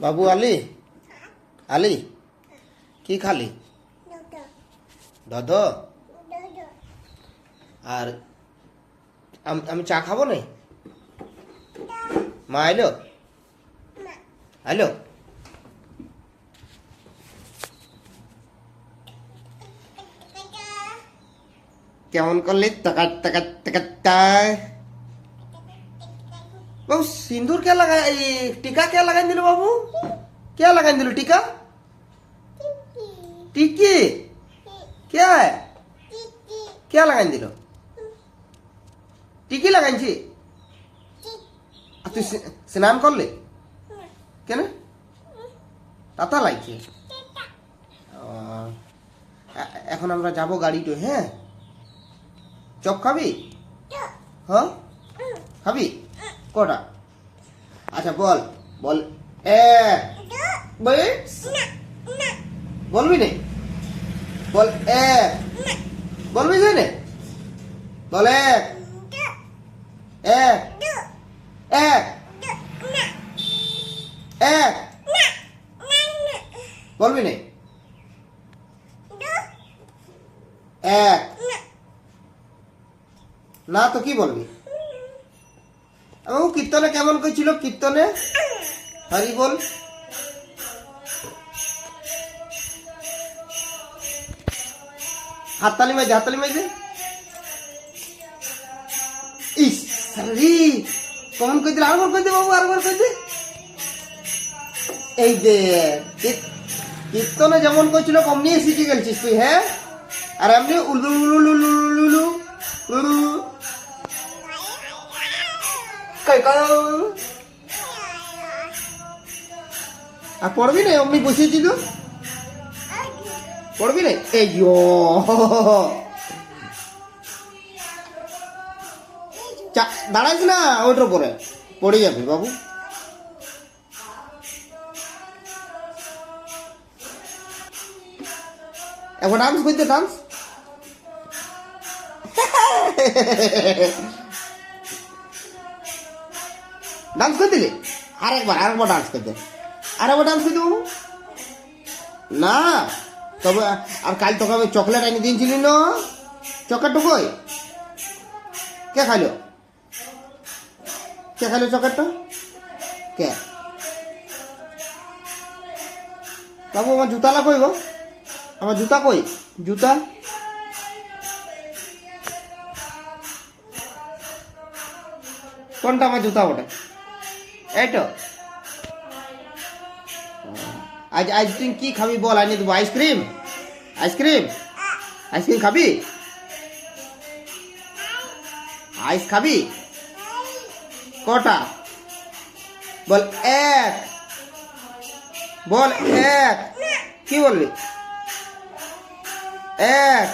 বাবু আলি আলি কি খালি? দধ। আর আমি চা খাবো না। মা আইলো আইলো। কেমন করলি টাকা টাকা টাকা টাই? বাবু সিন্দুর কে লাগাই, টিকা কে লাগাই দিল? বাবু কে লাগাই দিল টিকা? টিকি কে কে লাগাই দিল? টিকি লাগাইছি। তুই স্নান করলি কেন? তাতা লাগছে। এখন আমরা যাবো গাড়িতে। হ্যাঁ, চপ খাবি? হ্যাঁ খাবি কটা? আচ্ছা বল বল। বলবি নে? বল বলবি নে? বল এক বলবি নে? এক না তো কি বলবি? কীর্তনে কেমন কইছিল? কীর্তনে হরি বল। হাততালি মাইজে, হাততালি মাইজে। ইস রে, কেমন কই দিল? আরেকবার কই দে বাবু, আরেকবার কই দে। এই যে কীর্তনে যেমন কইছিল কমনি শিখে গেছিস তুই। হ্যাঁ, আর এমনি উলু উলু উলু উলু উলু আর পড়বি না? অমনি বসিয়েছি তো, পড়বি না? এই দাঁড়াইস না, ওইটার পরে পড়ে যাবে বাবু। একবার ডান্স করতে, ডান্স। ডান্স করে দিলি? আরেকবার ডান্স করতে, আরেকবার ডান্স করতে বাবু। না তবে আর কাল তোকে আমি চকলেট এনে দিয়েছিলি না? চকলেটটা কই? কে খাইলো? কে খাইলো চকলেটটা? কে? বাবু আমার জুতালা কই গো? আমার জুতা কই? জুতা কোনটা? আমার জুতা ওটা, এইটো। আজ আজ তুই কি খাবি বল? আনি দেবো আইসক্রিম। আইসক্রিম আইসক্রিম খাবি? আইস খাবি কটা? বল এক, বল এক। কি বলবি? এক।